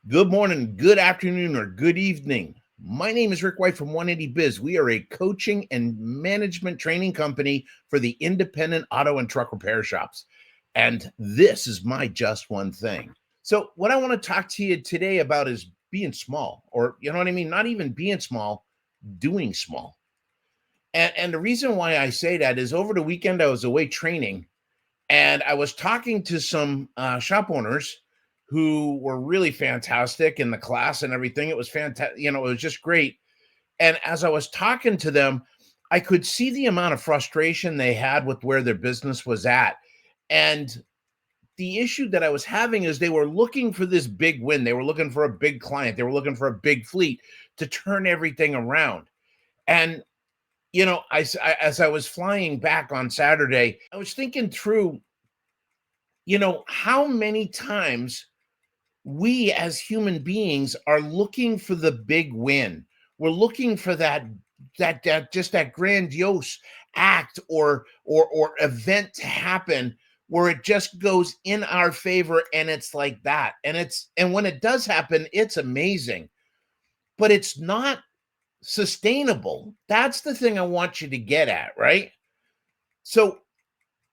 Good morning, good afternoon, or good evening. My name is Rick White from 180 Biz. We are a coaching and management training company for the independent auto and truck repair shops. And this is my just one thing. So, what I want to talk to you today about is being small, or you know what I mean? Not even being small, doing small. And the reason why I say that is over the weekend, I was away training and I was talking to some shop owners who were really fantastic in the class and everything. It was fantastic. It was just great. And as I was talking to them, I could see the amount of frustration they had with where their business was at. And the issue that I was having is they were looking for this big win. They were looking for a big client. They were looking for a big fleet to turn everything around. And as I was flying back on Saturday, I was thinking through, how many times we as human beings are looking for the big win. We're looking for that grandiose act or event to happen where it just goes in our favor and it's like that. And when it does happen, it's amazing, but it's not sustainable. That's the thing I want you to get at, right? So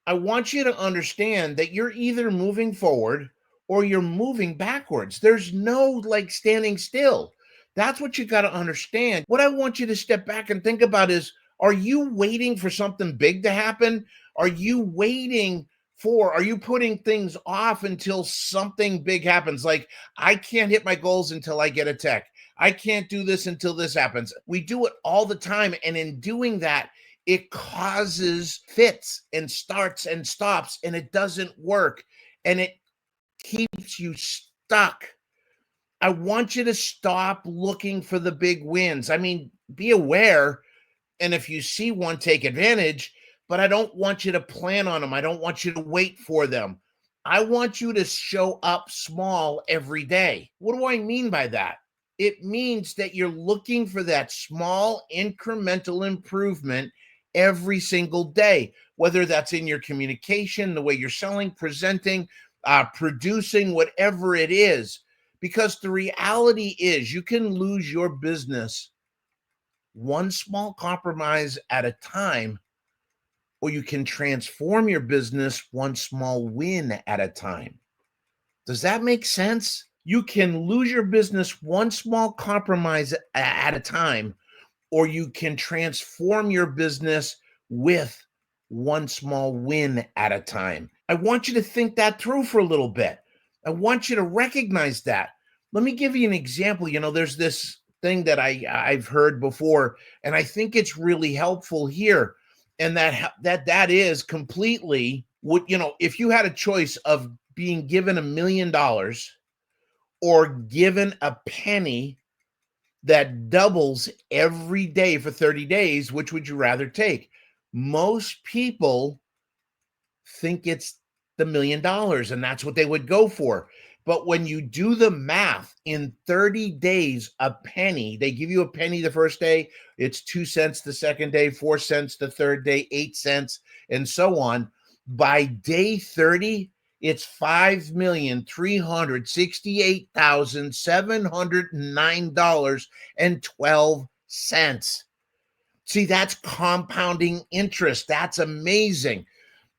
I want you to understand that you're either moving forward or you're moving backwards. There's no like standing still. That's what you got to understand. What I want you to step back and think about is, are you waiting for something big to happen? Are you putting things off until something big happens? Like, I can't hit my goals until I get a tech. I can't do this until this happens. We do it all the time. And in doing that, it causes fits and starts and stops, and it doesn't work, and it keeps you stuck. I want you to stop looking for the big wins. I mean, be aware, and if you see one, take advantage, but I don't want you to plan on them. I don't want you to wait for them. I want you to show up small every day. What do I mean by that? It means that you're looking for that small incremental improvement every single day, whether that's in your communication, the way you're selling, presenting, producing, whatever it is. Because the reality is you can lose your business one small compromise at a time, or you can transform your business one small win at a time. Does that make sense? You can lose your business one small compromise at a time, or you can transform your business with one small win at a time. I want you to think that through for a little bit. I want you to recognize that. Let me give you an example. There's this thing that I've heard before, and I think it's really helpful here. And that is completely what, if you had a choice of being given $1 million or given a penny that doubles every day for 30 days, which would you rather take? Most people think it's the $1 million, and that's what they would go for. But when you do the math, in 30 days, a penny, they give you a penny the first day, it's 2 cents the second day, 4 cents the third day, 8 cents, and so on. By day 30, it's $5,368,709.12. See, that's compounding interest. That's amazing.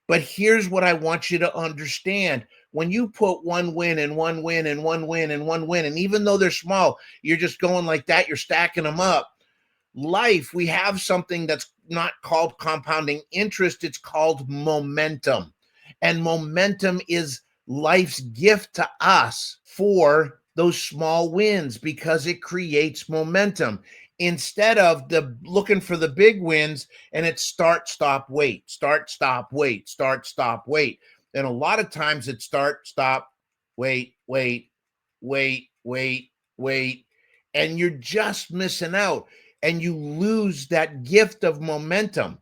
But here's what I want you to understand. When you put one win and one win and one win and one win, and even though they're small, you're just going like that, you're stacking them up. Life, we have something that's not called compounding interest, it's called momentum. And momentum is life's gift to us for those small wins because it creates momentum. Instead of the looking for the big wins, and it's start, stop, wait, start, stop, wait, start, stop, wait. And a lot of times it's start, stop, wait, wait, wait, wait, wait. And you're just missing out, and you lose that gift of momentum.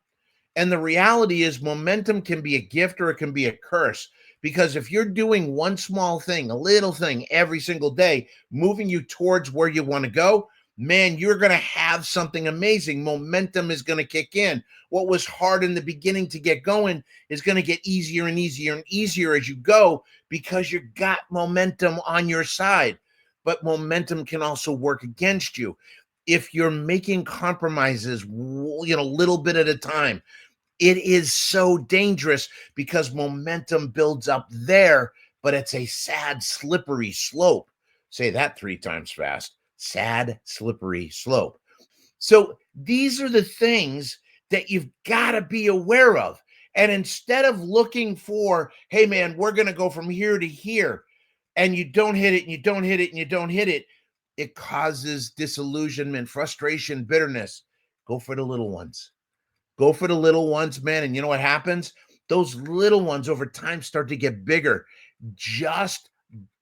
And the reality is, momentum can be a gift or it can be a curse. Because if you're doing one small thing, a little thing every single day, moving you towards where you want to go, man, you're going to have something amazing. Momentum is going to kick in. What was hard in the beginning to get going is going to get easier and easier and easier as you go because you got momentum on your side. but momentum can also work against you if you're making compromises, little bit at a time. It is so dangerous because momentum builds up there, but it's a sad, slippery slope. Say that 3 times fast. Sad, slippery slope. So these are the things that you've got to be aware of. And instead of looking for, hey, man, we're going to go from here to here, and you don't hit it, and you don't hit it, and you don't hit it, it causes disillusionment, frustration, bitterness. Go for the little ones. Go for the little ones, man. And you know what happens? Those little ones over time start to get bigger. Just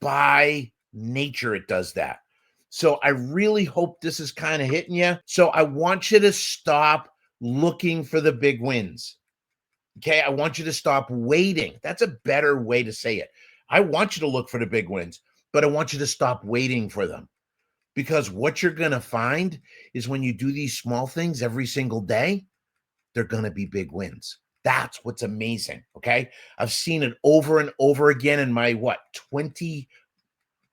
by nature, it does that. So I really hope this is kind of hitting you. So I want you to stop looking for the big wins. Okay. I want you to stop waiting. That's a better way to say it. I want you to look for the big wins, but I want you to stop waiting for them. Because what you're going to find is when you do these small things every single day, they're going to be big wins. That's what's amazing. Okay. I've seen it over and over again in my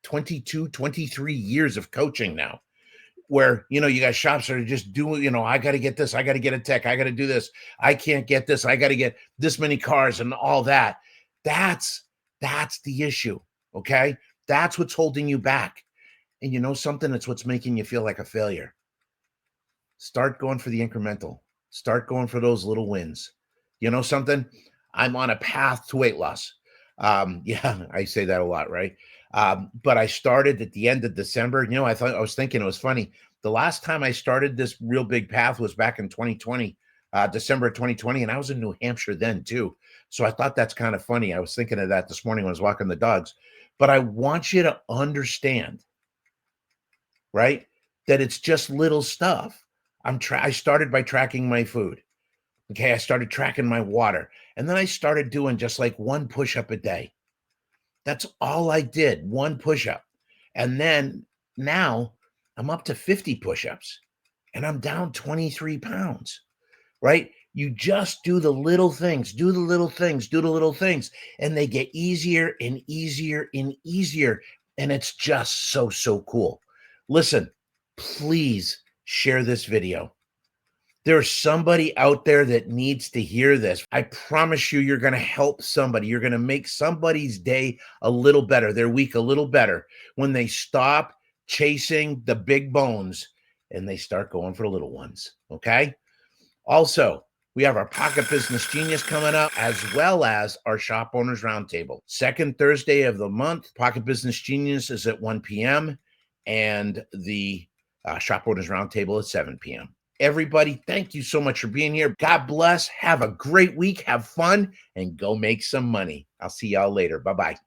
22, 23 years of coaching now, where, you got shops that are just doing, I got to get this. I got to get a tech. I got to do this. I can't get this. I got to get this many cars and all that. That's the issue. Okay. That's what's holding you back. And you know something? It's what's making you feel like a failure. Start going for the incremental. Start going for those little wins. You know something? I'm on a path to weight loss. Yeah, I say that a lot, right? But I started at the end of December. I was thinking it was funny. The last time I started this real big path was back in 2020, December of 2020, and I was in New Hampshire then too. So I thought that's kind of funny. I was thinking of that this morning when I was walking the dogs. But I want you to understand, right, that it's just little stuff. I started by tracking my food. Okay, I started tracking my water, and then I started doing just like one push-up a day. That's all I did, one push-up. And then now I'm up to 50 push-ups and I'm down 23 pounds, right? You just do the little things, do the little things, do the little things, and they get easier and easier and easier. And it's just so, so cool. Listen, please share this video. There's somebody out there that needs to hear this. I promise you, you're going to help somebody. You're going to make somebody's day a little better, their week a little better when they stop chasing the big bones and they start going for the little ones. Okay. Also, we have our Pocket Business Genius coming up, as well as our Shop Owners Roundtable. Second Thursday of the month, Pocket Business Genius is at 1 p.m. and the Shop Owners Roundtable at 7 p.m. Everybody, thank you so much for being here. God bless. Have a great week. Have fun and go make some money. I'll see y'all later. Bye-bye.